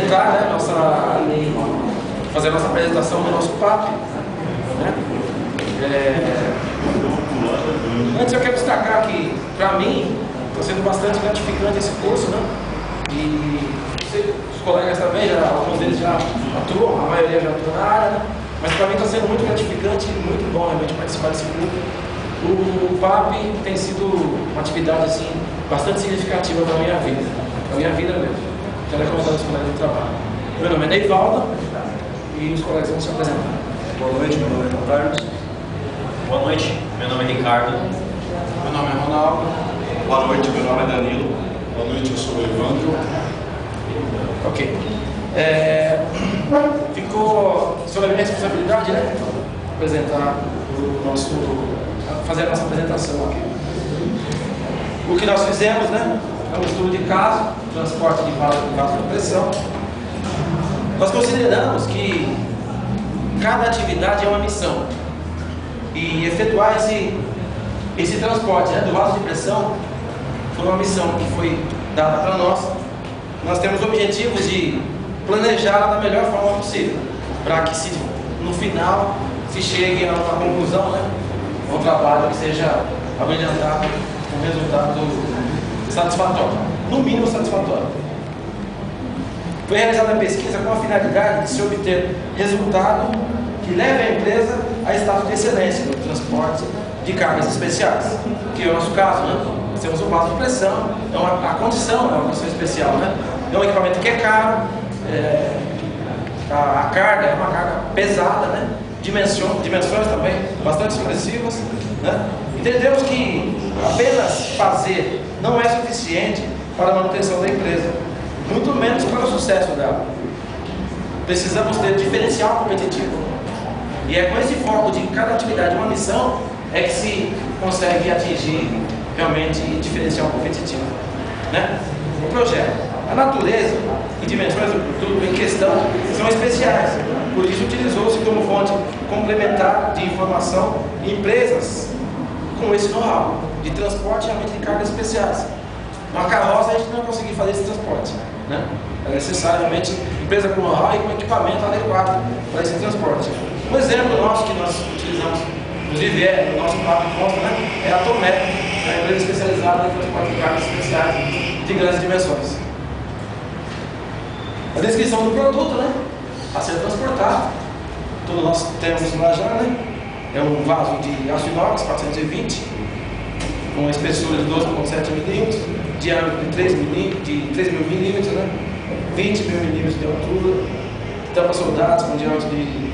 apresentar, né, fazer a nossa apresentação do nosso PAP. Né? Antes eu quero destacar que, para mim, está sendo bastante gratificante esse curso, né? E os colegas também, alguns deles já atuam, a maioria já atua na área, né? Mas para mim está sendo muito gratificante e muito bom realmente participar desse grupo. O PAP tem sido uma atividade assim, bastante significativa para a minha vida mesmo. Quero recomendar os colegas do trabalho. Meu nome é Neivaldo e os colegas vão se apresentar. Boa noite, meu nome é Carlos. Boa noite, meu nome é Ricardo. Meu nome é Ronaldo. Boa noite, meu nome é Danilo. Boa noite, eu sou o Evandro. Ok. Ficou sobre a minha responsabilidade, né? Fazer a nossa apresentação aqui. O que nós fizemos, né? É um estudo de caso, transporte de vaso de pressão. Nós consideramos que cada atividade é uma missão. E efetuar esse transporte, né, do vaso de pressão foi uma missão que foi dada para nós. Nós temos objetivos de planejá-la da melhor forma possível, para que no final se chegue a uma conclusão, né, a um trabalho que seja abrilhantado com resultado satisfatório, no mínimo satisfatório. Foi realizada a pesquisa com a finalidade de se obter resultado que leve a empresa a status de excelência no transporte de cargas especiais, que é o nosso caso, né? Nós temos um vaso de pressão, a condição é uma condição especial, né? É um equipamento que é caro, a carga é uma carga pesada, né? Dimensões também bastante expressivas, né? Entendemos que apenas fazer não é suficiente para a manutenção da empresa, muito menos para o sucesso dela. Precisamos ter diferencial competitivo. E é com esse foco de cada atividade, uma missão, é que se consegue atingir realmente diferencial competitivo. Né? O projeto. A natureza e dimensões do produto em questão são especiais, por isso utilizou-se como fonte complementar de informação empresas com esse know-how de transporte realmente de cargas especiais. Uma carroça a gente não vai conseguir fazer esse transporte. Né? É necessário realmente empresa com know-how e com equipamento adequado para esse transporte. Um exemplo nosso que nós utilizamos, inclusive no nosso papo de conta, né, é a Tomé, uma empresa especializada em transporte de cargas especiais de grandes dimensões. A descrição do produto, né, a ser transportado, todos nós temos lá já, né, é um vaso de aço inox 420, com uma espessura de 12,7 milímetros, diâmetro de 3 mil milímetros, né, 20 mil milímetros de altura, tampas soldadas com diâmetro de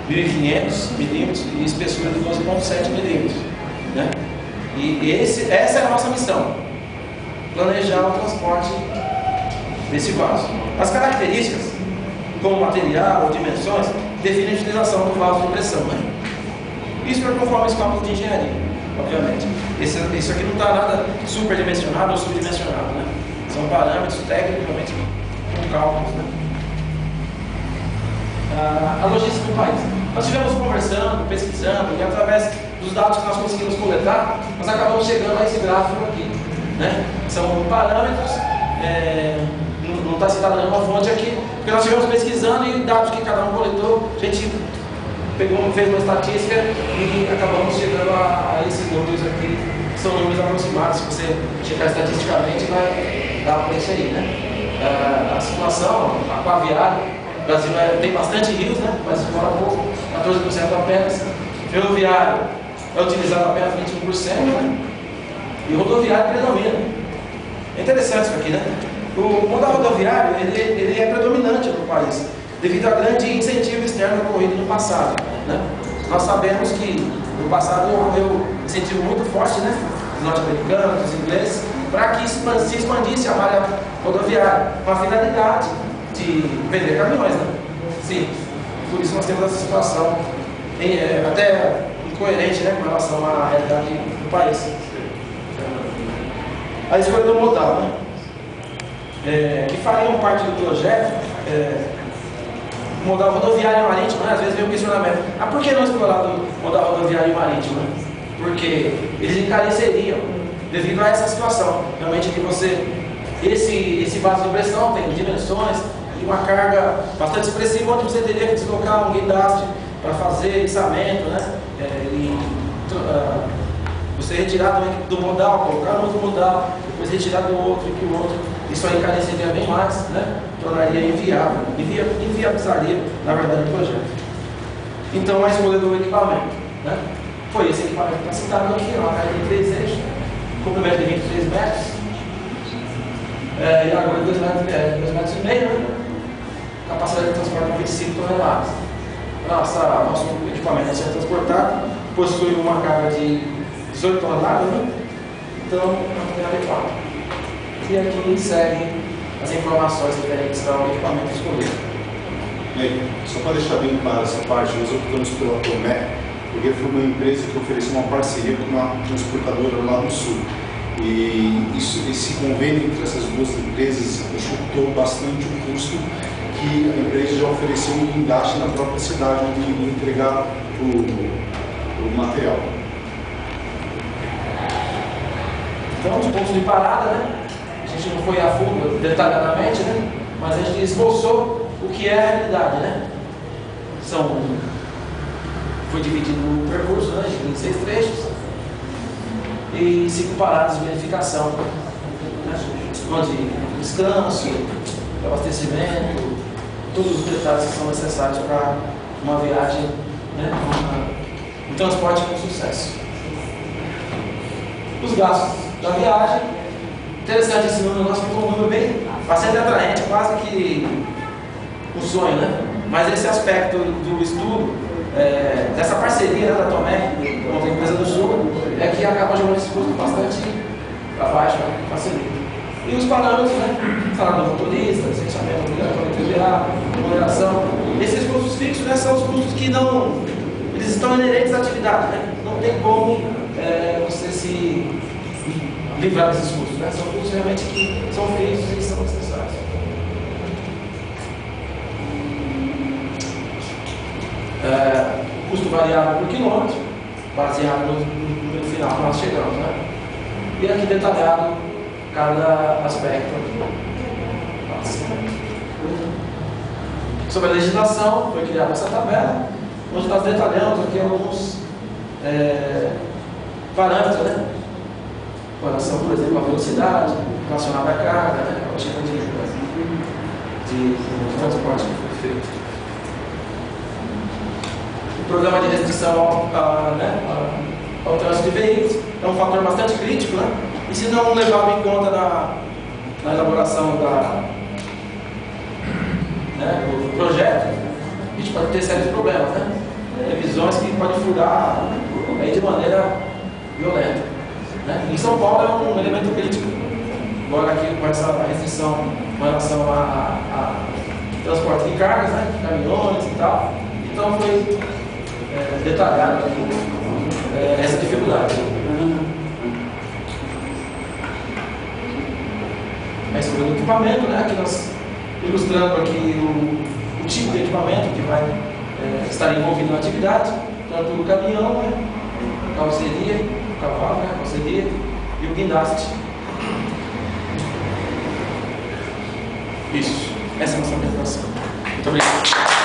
1.500 milímetros e espessura de 12,7 milímetros. Né? E essa é a nossa missão: planejar o transporte desse vaso. As características, como material ou dimensões, definem a utilização do vaso de pressão. Né? Isso é conforme os cálculos de engenharia, obviamente. Isso aqui não está nada superdimensionado ou subdimensionado. Né? São parâmetros técnicos, realmente, com cálculos. Né? A logística do país. Nós estivemos conversando, pesquisando, e através dos dados que nós conseguimos coletar, nós acabamos chegando a esse gráfico aqui. Né? São parâmetros, não está citada nenhuma fonte aqui, porque nós estivemos pesquisando e dados que cada um coletou, a gente fez uma estatística e acabamos chegando a esses números aqui, que são números aproximados. Se você checar estatisticamente, vai dar para isso aí. Né? A situação aquaviária. O Brasil tem bastante rios, né? Mas fora pouco, 14% apenas. Ferroviário é utilizado apenas 21%, né? E rodoviário predomina. É interessante isso aqui, né? O modal rodoviário ele é predominante no país, devido ao grande incentivo externo ocorrido no passado. Né? Nós sabemos que no passado ocorreu um incentivo muito forte, né? Dos norte-americanos, dos ingleses, para que se expandisse a malha rodoviária, com a finalidade de vender caminhões, né? Sim, por isso nós temos essa situação até incoerente, né, com relação à realidade do país. A escolha do modal, né? Que fariam parte do projeto, modal rodoviário e marítimo, né? Às vezes vem um questionamento: por que não explorar o modal rodoviário e marítimo? Né? Porque eles encareceriam devido a essa situação, realmente, que você Esse vaso de pressão tem dimensões e uma carga bastante expressiva, onde você teria que deslocar um guindaste para fazer içamento, né? Você retirar também do modal, colocar no outro modal, depois retirar do outro e que o outro. Isso aí encareceria bem mais, né? Tornaria inviável, inviabilizaria, na verdade, o projeto. Então, a escolha do equipamento, né? Foi esse equipamento que está citado aqui, uma carga de 3 eixos, comprimento de 23 metros, e agora 2,5 metros, né? Capacidade de transporte de 25 toneladas. Nosso equipamento a ser transportado possui uma carga de 18 toneladas, né? Então, é adequado. E aqui segue as informações referentes ao equipamento escolhido. Só para deixar bem claro essa parte, nós optamos pela Tomé, porque foi uma empresa que ofereceu uma parceria com uma transportadora lá no sul. E esse convênio entre essas duas empresas ajustou bastante o custo que a empresa já ofereceu um guindaste na própria cidade, onde ia entregar o material. Então, os pontos de parada, né? A gente não foi a fundo detalhadamente, né? Mas a gente esboçou o que é a realidade, né? Foi dividido o percurso, né, em 26 trechos e 5 paradas de verificação, né? Onde descanso, abastecimento, todos os detalhes que são necessários para uma viagem, né? Um transporte com sucesso. Os gastos da viagem, interessante esse número, nós ficou um número bastante atraente, quase que um sonho, né? Mas esse aspecto do estudo, dessa parceria, né, da Tomé com a empresa do Sul, é que acaba jogando esse custo bastante para baixo, né? Facilita. E os parâmetros, né? Salário do motorista, licenciamento obrigatório, moderação. Esses custos fixos, né, são os custos que não, eles estão inerentes à atividade, né? Não tem como você se livrar desses custos, né? São custos realmente que são fixos e são necessários. Custo variável por quilômetro, baseado no número final que nós chegamos, né? E aqui detalhado cada aspecto. Sobre a legislação, foi criada essa tabela, onde nós detalhamos aqui alguns parâmetros, né? Com relação, por exemplo, à velocidade, relacionada à carga, né? A tipo de transporte que foi feito. O programa de restrição ao trânsito de veículos é um fator bastante crítico, né? E se não levado em conta na elaboração do projeto, a gente pode ter sérios problemas, né? Revisões que podem furar aí de maneira violenta, né? Em São Paulo é um elemento crítico, agora aqui com essa restrição com relação a transporte de cargas, né? Caminhões e tal. Então foi detalhado aqui essa dificuldade. A escolha do equipamento, né? Aqui nós ilustrando aqui o tipo de equipamento que vai estar envolvido na atividade, tanto o caminhão, né? A carroceria, o cavalo, né? A carroceria e o guindaste. Isso. Essa é a nossa apresentação. Muito obrigado.